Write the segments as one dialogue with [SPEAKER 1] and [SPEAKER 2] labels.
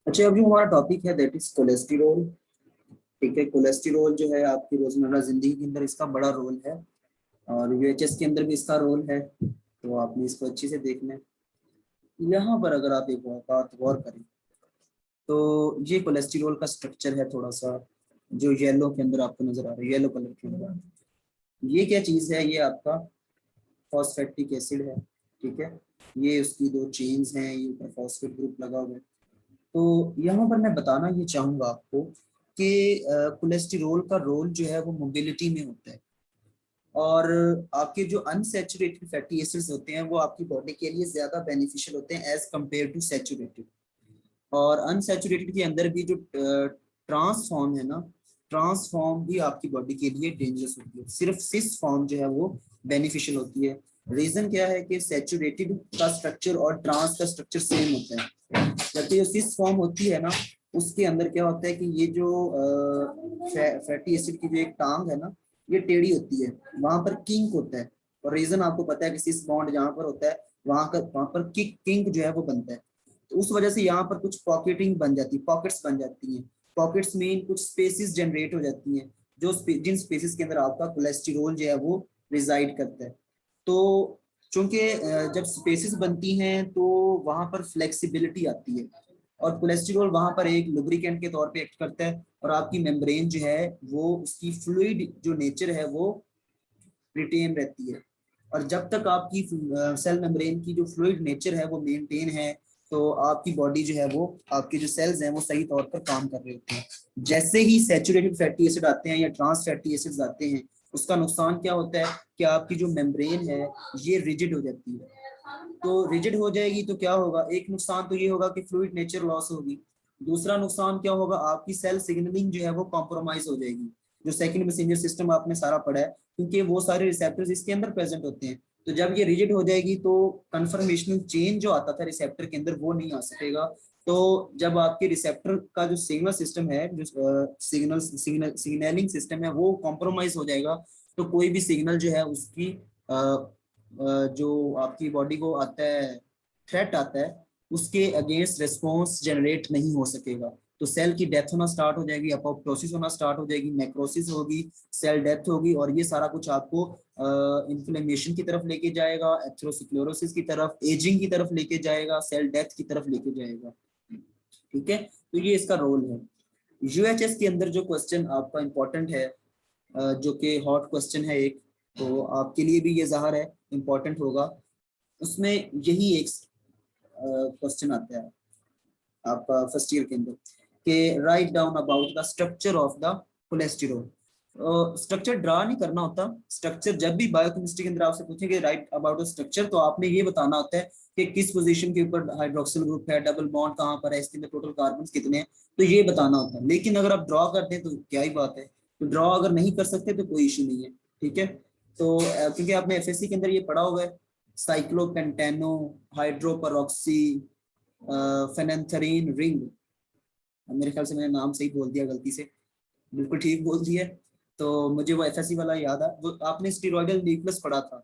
[SPEAKER 1] अच्छा, अभी हमारा टॉपिक है दैट इज कोलेस्टेरोल। ठीक है, कोलेस्टेरोल जो है आपकी रोजमर्रा जिंदगी के अंदर इसका बड़ा रोल है और यूएचएस के अंदर भी इसका रोल है, तो आपने इसको अच्छे से देखना है। यहाँ पर अगर आप एक बात गौर करें तो ये कोलेस्टेरोल का स्ट्रक्चर है थोड़ा सा, जो येलो के अंदर आपको नजर आ रहा है, येलो कलर के अंदर। ये क्या चीज है? ये आपका फॉस्फेटिक एसिड है। ठीक है, ये उसकी दो चेन्स हैं, ये ऊपर फॉस्फेट ग्रुप लगा हुआ है। तो यहाँ पर मैं बताना ये चाहूंगा आपको कि कोलेस्टेरोल का रोल जो है वो मोबिलिटी में होता है। और आपके जो अनसैचुरेटेड फैटी एसिड्स होते हैं वो आपकी बॉडी के लिए ज्यादा बेनिफिशियल होते हैं एज कंपेयर टू सैचुरेटेड। और अनसैचुरेटेड के अंदर भी जो ट्रांसफॉर्म है ना, ट्रांसफॉर्म भी आपकी बॉडी के लिए डेंजरस होती है। सिर्फ सिस फॉर्म जो है वो बेनिफिशियल होती है। रीजन क्या है कि सैचुरेटेड का स्ट्रक्चर और ट्रांस का स्ट्रक्चर सेम होता है, जबकि जो सिस फॉर्म होती है ना उसके अंदर क्या होता है कि ये जो फैटी एसिड की जो एक टांग है ना, ये टेढ़ी होती है, वहां पर किंक होता है। और रीजन आपको पता है कि सिस बॉन्ड जहां पर होता है वहां पर किंक जो है वो बनता है। तो उस वजह से यहाँ पर कुछ पॉकेटिंग बन जाती है, पॉकेट्स बन जाती हैं। पॉकेट्स में कुछ स्पेसिस जनरेट हो जाती हैं, जो जिन स्पेसिस के अंदर आपका कोलेस्टेरोल जो है वो रिजाइड करता है। तो चूंकि जब स्पेसिस बनती हैं तो वहां पर फ्लेक्सिबिलिटी आती है, और कोलेस्टेरॉल वहां पर एक लुब्रिकेंट के तौर पे एक्ट करता है, और आपकी मेम्ब्रेन जो है वो उसकी फ्लूइड जो नेचर है वो रिटेन रहती है। और जब तक आपकी सेल मेम्ब्रेन की जो फ्लूइड नेचर है वो मेंटेन है, तो आपकी बॉडी जो है वो, आपके जो सेल्स हैं वो सही तौर पर काम कर रहे होते हैं। जैसे ही सैचुरेटेड फैटी एसिड आते हैं या ट्रांस फैटी एसिड्स आते हैं, उसका नुकसान क्या होता है कि आपकी जो मेम्ब्रेन है ये रिजिड हो जाती है। तो रिजिड हो जाएगी तो क्या होगा? एक नुकसान तो ये होगा कि फ्लूइड नेचर लॉस होगी। दूसरा नुकसान क्या होगा? आपकी सेल सिग्नलिंग जो है वो कॉम्प्रोमाइज हो जाएगी। जो सेकंड मैसेंजर सिस्टम आपने सारा पढ़ा है, क्योंकि वो सारे रिसेप्टर्स इसके अंदर प्रेजेंट होते हैं। तो जब ये रिजिड हो जाएगी तो कंफर्मेशनल चेंज जो आता था रिसेप्टर के अंदर वो नहीं आ सकेगा। तो जब आपके रिसेप्टर का जो सिग्नल सिस्टम है, जो सिग्नलिंग सिस्टम है वो कॉम्प्रोमाइज हो जाएगा, तो कोई भी सिग्नल जो है उसकी जो आपकी बॉडी को आता है, थ्रेट आता है, उसके अगेंस्ट रिस्पॉन्स जनरेट नहीं हो सकेगा। तो सेल की डेथ होना स्टार्ट हो जाएगी, अपोप्टोसिस होना स्टार्ट हो जाएगी, नेक्रोसिस होगी, सेल डेथ होगी, और ये सारा कुछ आपको इन्फ्लेमेशन की तरफ लेके जाएगा, एथेरोस्क्लेरोसिस की तरफ, एजिंग की तरफ लेके जाएगा, सेल डेथ की तरफ लेके जाएगा। ठीक है, तो ये इसका रोल है। यूएचएस के अंदर जो क्वेश्चन आपका इंपॉर्टेंट है, जो कि हॉट क्वेश्चन है एक, तो आपके लिए भी ये ज़ाहिर है इंपॉर्टेंट होगा। उसमें यही एक क्वेश्चन आता है आपका फर्स्ट ईयर के अंदर, कि write down about the structure of the cholesterol. Structure draw नहीं करना होता। स्ट्रक्चर जब भी बायोकेमिस्ट्री के अंदर आपसे पूछेंगे राइट अबाउट द स्ट्रक्चर, तो आपने ये बताना होता है कि किस पोजीशन के ऊपर हाइड्रोक्सिल ग्रुप है, डबल बॉन्ड कहाँ पर है, इसके अंदर टोटल कार्बन कितने हैं, तो ये बताना होता है। लेकिन अगर आप ड्रॉ करते हैं तो क्या ही बात है, तो ड्रॉ अगर नहीं कर सकते तो कोई इशू नहीं है। ठीक है, तो क्योंकि आपने एफएससी के अंदर ये पढ़ा हुआ है, साइक्लोपेंटेनो हाइड्रोपरॉक्सी फेनेंथरीन रिंग, मेरे ख्याल से मैंने नाम सही बोल दिया गलती से, बिल्कुल ठीक बोल दिया। तो मुझे वो एफएससी वाला याद है, वो आपने स्टीरॉयडल न्यूक्लियस पढ़ा था,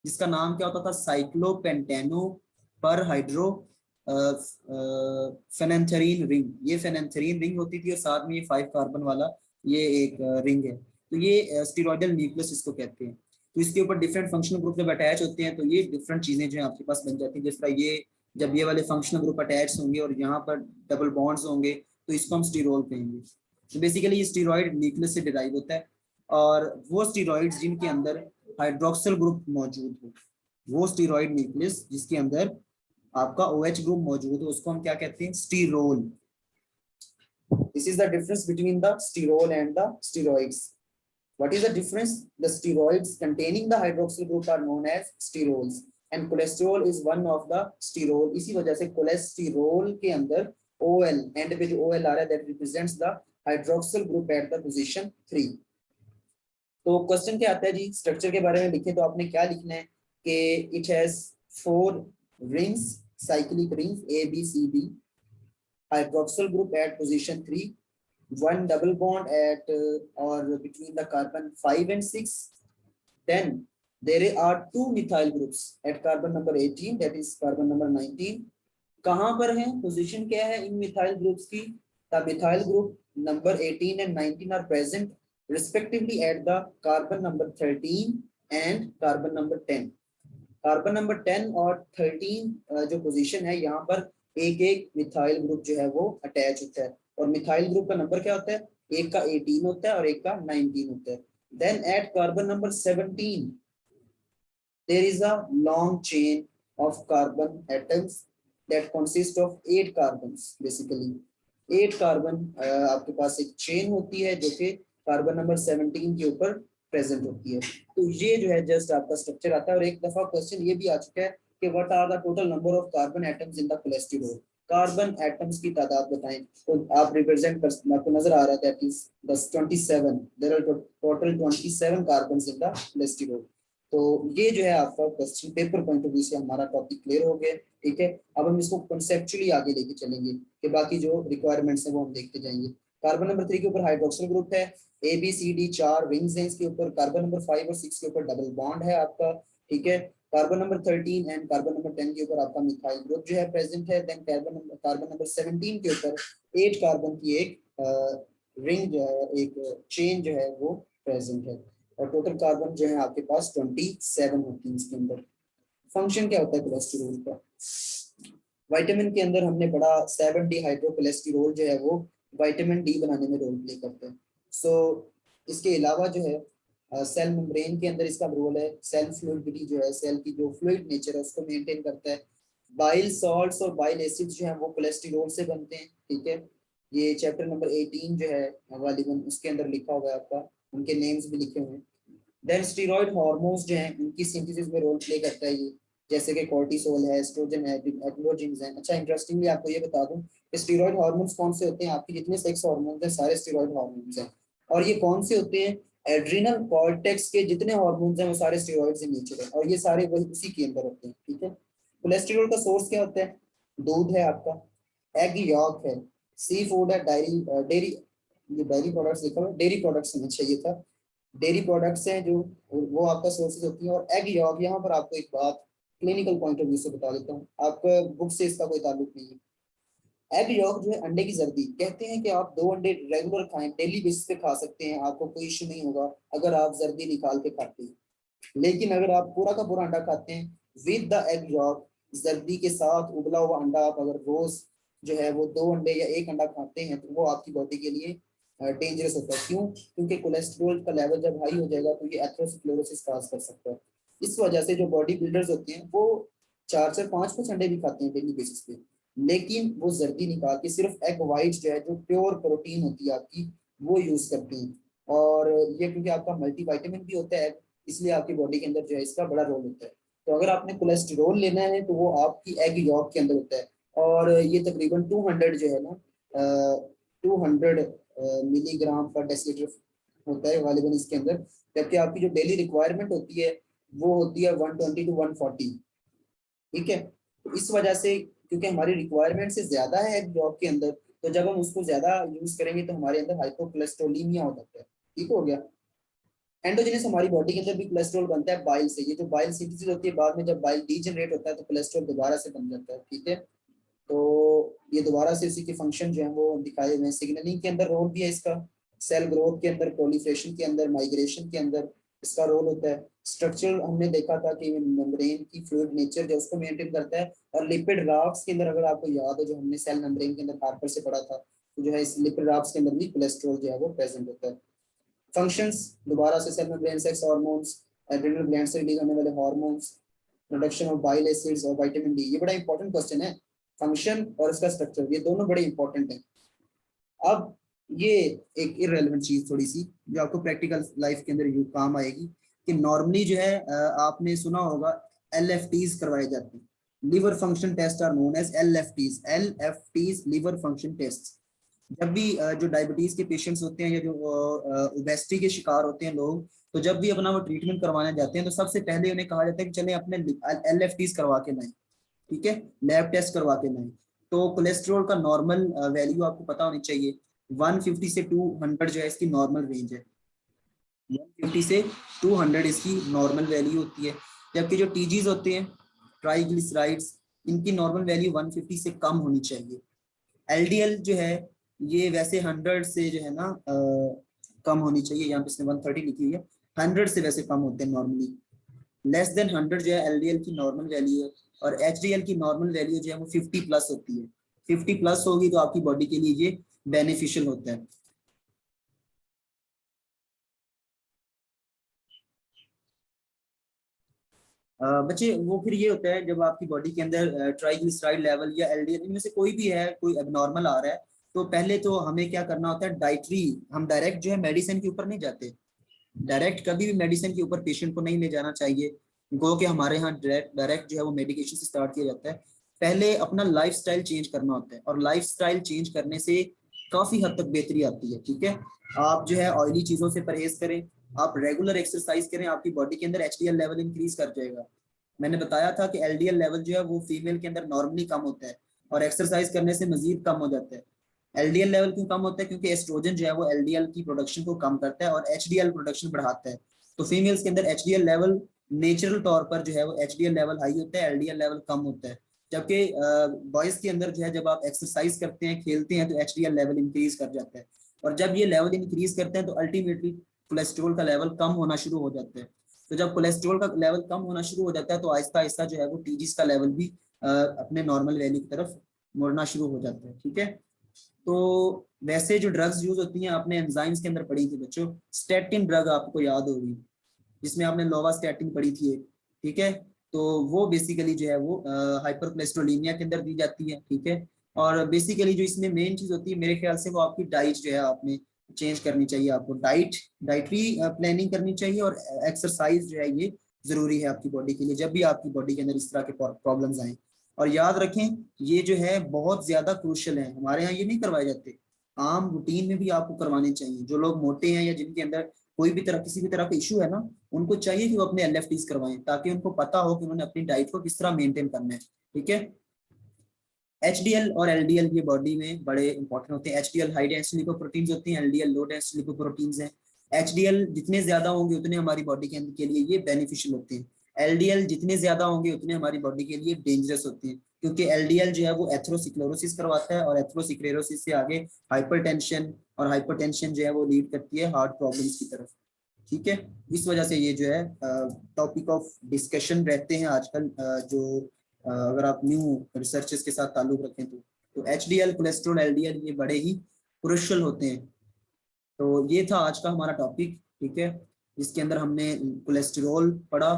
[SPEAKER 1] जिसका नाम क्या होता था? साइक्लोपेंटेनो पर हाइड्रो फेनेंथरीन रिंग। ये फेनेंथरीन रिंग होती थी और साथ में ये 5 कार्बन वाला ये एक रिंग है। तो ये स्टीरॉयडल न्यूक्लियस इसको कहते हैं। तो इसके ऊपर डिफरेंट फंक्शनल ग्रुप जब अटैच होते हैं तो ये डिफरेंट चीजें जो है आपके पास बन जाती है। जिस तरह ये, जब ये वाले फंक्शनल ग्रुप अटैच होंगे और यहाँ पर डबल बॉन्ड्स होंगे तो इसको हम स्टीरोल कहेंगे। तो बेसिकली ये स्टीरॉयड न्यूक्लियस से डिराइव होता है, और वो स्टीरॉइड्स जिनके अंदर हाइड्रोक्सिल ग्रुप मौजूद हो, वो स्टीरॉयड न्यूक्लियस जिसके अंदर आपका OH ग्रुप मौजूद हो, उसको हम क्या कहते हैं? Sterol. This is the difference between the sterol and the steroids. What is the difference? The steroids containing the hydroxyl group are known as sterols, and cholesterol is one of the sterol. इसी वजह से cholesterol के अंदर OL and पे जो OL आ रहा है that represents the hydroxyl group at the position 3। तो क्वेश्चन क्या आता है जी? स्ट्रक्चर के बारे में लिखे तो आपने क्या लिखना है कि it has 4 rings, cyclic rings A B C D, hydroxyl group at position 3, one double bond at or between the carbon 5 and 6. Then there are 2 methyl groups at carbon number 18, that is carbon number 19, कहाँ पर है, position क्या है इन methyl groups की? The methyl group number 18 and 19 are present respectively at the carbon number 13 and carbon number 10. Carbon number 10 और 13 जो position है यहाँ पर एक एक मिथाइल ग्रुप जो है वो अटैच होता है, और मिथाइल ग्रुप का नंबर क्या होता है? एक का 18 होता है और एक का 19 होता है। Then at carbon number 17 there is a long chain of carbon atoms that consist of 8 carbons basically। 8 carbon आपके पास एक चेन होती है जो कि कार्बन नंबर 17 के ऊपर प्रेजेंट होती है। तो ये जो है जस्ट आपका स्ट्रक्चर आता है। और एक दफा क्वेश्चन ये भी आ चुका है कि what are the total number of carbon atoms in the cholesterol, carbon atoms की तादाद बताएं। तो आप रिप्रेजेंट कर, आपको नजर आ रहा है that is 27, there are total 27 carbon in the cholesterol. तो ये जो है आपका question paper point of view से हमारा टॉपिक क्लियर हो गया। ठीक है, अब हम इसको कॉन्सेप्चुअली आगे लेके चलेंगे कि बाकी जो रिक्वायरमेंट्स है वो हम देखते जाएंगे। कार्बन नंबर 3 के ऊपर हाइड्रोक्सिल ग्रुप है, A B C D 4 rings हैं इसके ऊपर। कार्बन नंबर 5 और 6 के ऊपर डबल बॉन्ड है आपका। ठीक है, carbon number 13 and carbon number 10 के ऊपर आपका मिथाइल ग्रुप जो है प्रेजेंट है। देन कार्बन नंबर 17 के ऊपर 8 कार्बन की एक रिंग जो है, एक चेन जो है वो प्रेजेंट है। और टोटल कार्बन जो है आपके पास 27 होती है इसके अंदर। फंक्शन क्या होता है कोलेस्टेरॉल का? विटामिन के अंदर हमने पढ़ा 7 डी हाइड्रोकोलेस्टेरॉल जो है वो विटामिन डी बनाने में रोल प्ले करते हैं। सो इसके अलावा जो है सेल मेम्ब्रेन के अंदर इसका रोल है। सेल फ्लूइडिटी जो है, सेल की जो फ्लूइड नेचर है उसको मेंटेन करता है। बाइल सॉल्ट्स और बाइल एसिड्स जो है वो कोलेस्टेरॉल से बनते हैं। ठीक है, ये चैप्टर नंबर 18 जो है वालीवन उसके अंदर लिखा हुआ है आपका, उनके नेम्स भी लिखे हुए हैं। देन स्टीरॉयड हार्मोन्स जो हैं उनकी सिंथेसिस में रोल प्ले करता है ये, जैसे कि कोर्टिसोल है, एस्ट्रोजन है, एड्रोजिन्स हैं। अच्छा, इंटरेस्टिंगली आपको ये बता दूं कि स्टीरॉयड हार्मोन्स कौन से होते हैं? आपके जितने सेक्स हार्मोन्स हैं सारे स्टीरॉयड हार्मोन्स हैं। और ये कौन से होते हैं? एड्रिनल कॉर्टेक्स के जितने हार्मोन्स हैं वो सारे स्टीरॉयड से नेचर है, और ये सारे वही उसी के अंदर होते हैं। ठीक है, कोलेस्टेरॉल का सोर्स क्या होता है? दूध है आपका, एग यॉक है, सी फूड है, डेयरी, ये डेयरी प्रोडक्ट्स लिखा हुआ है, डेयरी प्रोडक्ट्स होना चाहिए था। डेयरी प्रोडक्ट्स हैं जो वो आपका सोर्सेज होती हैं। और एग यॉक, यहाँ पर आपको एक बात क्लिनिकल पॉइंट ऑफ व्यू से बता देता हूँ, आपका बुक से इसका कोई ताल्लुक नहीं है। एग यॉक जो है अंडे की जर्दी, कहते हैं कि आप 2 अंडे रेगुलर खाएं, डेली बेसिस पे खा सकते हैं, आपको कोई इशू नहीं होगा अगर आप जर्दी निकाल के खाते हैं। लेकिन अगर आप पूरा का पूरा अंडा खाते हैं विद द एग यॉक, जर्दी के साथ उबला हुआ अंडा, आप अगर रोज जो है वो 2 अंडे या 1 अंडा खाते हैं तो वो आपकी बॉडी के लिए डेंजरस होता है। क्यों? क्योंकि कोलेस्ट्रॉल का लेवल जब हाई हो जाएगा तो ये एथेरोस्क्लेरोसिस काज कर सकता है। इस वजह से जो बॉडी बिल्डर्स होते हैं वो 4 से 5 अंडे भी खाते हैं डेली बेसिस पे, लेकिन वो जर्दी निकाल के सिर्फ एग वाइट जो है, जो प्योर प्रोटीन होती है आपकी, वो यूज करते हैं। और ये क्योंकि आपका मल्टीविटामिन भी होता है, इसलिए आपकी बॉडी के अंदर जो है इसका बड़ा रोल होता है। तो अगर आपने कोलेस्टेरॉल लेना है तो वो आपकी एग यॉक के अंदर होता है, और ये तकरीबन 200 जो है ना, 200 मिलीग्राम पर डेसीलीटर होता है गालिबन इसके अंदर। जबकि आपकी जो डेली रिक्वायरमेंट होती है वो होती है 120 to 140। ठीक है, तो इस वजह से क्योंकि हमारी रिक्वायरमेंट से ज्यादा है एग यॉक के अंदर, तो जब हम उसको ज्यादा यूज करेंगे तो हमारे अंदर हाइपोकोलेस्ट्रोलीमिया हो जाता है। ठीक हो गया। एंडोजेनस, हमारी बॉडी के अंदर भी कोलेस्ट्रॉल बनता है बाइल से। ये जो बाइल सिंथेसिस होती है, बाद में जब बाइल डीजनरेट होता है तो कोलेस्ट्रॉल दोबारा से बन जाता है। ठीक है, तो ये दोबारा से इसी के फंक्शन जो है वो दिखाए हुए हैं। सिग्नलिंग के अंदर रोल भी है इसका, सेल ग्रोथ के अंदर, प्रोलिफरेशन के अंदर, माइग्रेशन के अंदर इसका रोल होता है। स्ट्रक्चर हमने देखा था कि मेम्ब्रेन की फ्लूइड नेचर जो उसको मेंटेन करता है। और लिपिड राफ्ट्स के अंदर, अगर आपको याद हो जो हमने सेल मेम्ब्रेन के अंदर कार्पर से पढ़ा था, तो जो है इस लिपिड राफ्ट्स के अंदर भी कोलेस्ट्रॉल जो है वो प्रेजेंट होता है। फंक्शंस दोबारा से cell membrane sex hormones, adrenal gland से रिलीज होने वाले hormones, production of bile acids और विटामिन डी। ये बड़ा इंपॉर्टेंट क्वेश्चन है, फंक्शन और इसका स्ट्रक्चर, ये दोनों बड़े इंपॉर्टेंट हैं। अब ये एक इररेलेवेंट चीज थोड़ी सी जो आपको प्रैक्टिकल लाइफ के अंदर काम आएगी कि नॉर्मली जो है आपने सुना होगा LFTs करवाए जाते हैं। Liver function test are known as LFTs, liver function test. जब भी जो डायबिटीज के पेशेंट्स होते हैं या जो ओबेसिटी के शिकार होते हैं लोग, तो जब भी अपना वो ट्रीटमेंट करवाने जाते हैं तो सबसे पहले उन्हें कहा जाता है कि चले अपने LFTs करवा के लाएं। ठीक है, लैब टेस्ट करवा के लाएं। तो कोलेस्ट्रॉल का नॉर्मल वैल्यू आपको पता होनी चाहिए, 150 से 200 जो है इसकी नॉर्मल रेंज है। 150 से 200 इसकी नॉर्मल वैल्यू होती है। जबकि जो टीजीज होते हैं, ट्राइग्लिसराइड्स, इनकी नॉर्मल वैल्यू 150 से कम होनी चाहिए। एलडीएल जो है ये वैसे 100 से जो है ना कम होनी चाहिए, यहाँ पे इसने 130 लिखी हुई है, 100 से वैसे कम होते हैं नॉर्मली। लेस देन 100 जो है एलडीएल की नॉर्मल वैल्यू है, और एचडीएल की नॉर्मल वैल्यू जो है वो 50 प्लस होती है। 50 प्लस होगी तो आपकी बॉडी के लिए ये बेनिफिशियल होता है। बच्चे वो फिर ये होता है जब आपकी बॉडी के अंदर ट्राइग्लिसराइड लेवल या एलडीएल इनमें से कोई भी है, कोई एबनॉर्मल आ रहा है, तो पहले तो हमें क्या करना होता है, डाइटरी, हम डायरेक्ट जो है मेडिसिन के ऊपर नहीं जाते। डायरेक्ट कभी भी मेडिसिन के ऊपर पेशेंट को नहीं ले जाना चाहिए। गो के हमारे यहाँ डायरेक्ट जो है वो मेडिकेशन से स्टार्ट किया जाता है। पहले अपना लाइफस्टाइल चेंज करना होता है, और लाइफस्टाइल चेंज करने से काफी हद तक बेहतरी आती है। ठीक है, आप जो है ऑयली चीजों से परहेज करें, आप रेगुलर एक्सरसाइज करें, आपकी बॉडी के अंदर एचडीएल लेवल इंक्रीज कर जाएगा। मैंने बताया था कि एलडीएल लेवल जो है वो फीमेल के अंदर नॉर्मली कम होता है, और एक्सरसाइज करने से मजीद कम हो जाता है। एलडीएल लेवल क्यों कम होता है? क्योंकि एस्ट्रोजन जो है वो एलडीएल की प्रोडक्शन को कम करता है और एचडीएल प्रोडक्शन बढ़ाता है। तो फीमेल्स के अंदर एचडीएल लेवल नेचुरल तौर पर जो है वो एचडीएल लेवल हाई होता है, एलडीएल लेवल कम होता है। जबकि बॉयज के अंदर जो है जब आप एक्सरसाइज करते हैं, खेलते हैं, तो एचडीएल लेवल इंक्रीज कर जाता है, और जब ये लेवल इंक्रीज करते हैं तो अल्टीमेटली कोलेस्ट्रॉल का लेवल कम होना शुरू हो जाता है। तो जब कोलेस्ट्रॉल का लेवल कम होना शुरू हो जाता है तो आहिस्ता आहिस्ता जो है वो टीजीज का लेवल भी अपने नॉर्मल वैल्यू की तरफ मुड़ना शुरू हो जाता है। ठीक है, तो वैसे जो ड्रग्स यूज होती हैं आपने एंजाइम्स के अंदर पढ़ी थी बच्चों, स्टेटिन ड्रग आपको याद होगी, जिसमें आपने लोवास्टैटिन पढ़ी थी। ठीक है, तो वो बेसिकली जो है वो हाइपर कोलेस्ट्रोलीमिया के अंदर दी जाती है। ठीक है, और बेसिकली जो इसमें मेन चीज होती है मेरे ख्याल से वो आपकी डाइट जो है आपने चेंज करनी चाहिए। आपको डाइटरी प्लानिंग करनी चाहिए, और एक्सरसाइज जो है ये जरूरी है आपकी बॉडी के लिए, जब भी आपकी बॉडी के अंदर इस तरह के प्रॉब्लम्स आए। और याद रखें ये जो है बहुत ज्यादा क्रूशियल है, हमारे यहाँ ये नहीं करवाए जाते, आम रूटीन में भी आपको करवाने चाहिए। जो लोग मोटे हैं या जिनके अंदर कोई भी तरह किसी भी तरह का इशू है ना, उनको चाहिए कि वो अपने एलएफटीज करवाएं, ताकि उनको पता हो कि उन्होंने अपनी डाइट को किस तरह मेंटेन करना है। ठीक है, एचडीएल और एलडीएल ये बॉडी में बड़े इंपॉर्टेंट होते हैं। एचडीएल हाई डेंसिटी लिपोप्रोटीन्स होती हैं, एलडीएल लो डेंसिटी लिपोप्रोटीन्स हैं। एचडीएल जितने ज्यादा होंगे उतने हमारी बॉडी के लिए ये बेनिफिशियल होते हैं। एलडीएल जितने ज्यादा होंगे उतने हमारी बॉडी के लिए डेंजरस होते हैं, क्योंकि एलडीएल जो है वो एथेरोस्क्लेरोसिस करवाता है, और एथेरोस्क्लेरोसिस से आगे हाइपरटेंशन, और हाइपरटेंशन जो है वो लीड करती है हार्ट प्रॉब्लम्स की तरफ। ठीक है, इस वजह से ये जो है टॉपिक ऑफ डिस्कशन रहते हैं आजकल, जो अगर आप न्यू रिसर्चेस के साथ ताल्लुक रखें तो एचडीएल, कोलेस्ट्रॉल, एलडीएल ये बड़े ही क्रुशियल होते हैं। तो ये था आज का हमारा टॉपिक। ठीक है, जिसके अंदर हमने कोलेस्ट्रॉल पढ़ा।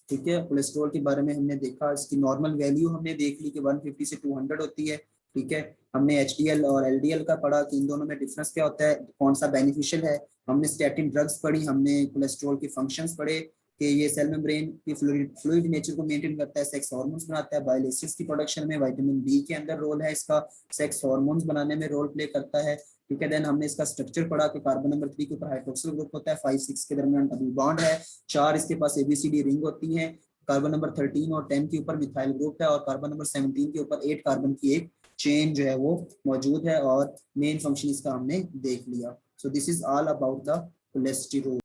[SPEAKER 1] ठीक है, कोलेस्ट्रॉल के बारे में हमने देखा, इसकी नॉर्मल वैल्यू हमने देख ली कि 150 से 200 होती है। ठीक है, हमने एचडीएल और एलडीएल का पढ़ा कि इन दोनों में डिफरेंस क्या होता है, कौन सा बेनिफिशियल है। हमने स्टैटिन ड्रग्स पढ़ी, हमने कोलेस्ट्रॉल के फंक्शंस पढ़े कि ये सेल मेम्ब्रेन की फ्लूइड नेचर को मेंटेन करता है, सेक्स हार्मोन्स बनाता है, बाइल एसिड्स की प्रोडक्शन में, विटामिन बी के अंदर रोल है इसका, सेक्स हार्मोन्स बनाने में रोल प्ले करता है। ठीक है, देन हमने इसका स्ट्रक्चर पढ़ा कि कार्बन नंबर 3 के ऊपर हाइड्रोक्सिल ग्रुप होता है, 5-6 के दरमियान डबल बॉन्ड है, 4 इसके पास एबीसीडी रिंग होती है, कार्बन नंबर 13 और 10 के ऊपर मिथाइल ग्रुप है, और कार्बन नंबर 17 के ऊपर 8 कार्बन की एक चेन जो है वो मौजूद है, और मेन फंक्शन इसका हमने देख लिया। So this is all about the cholesterol.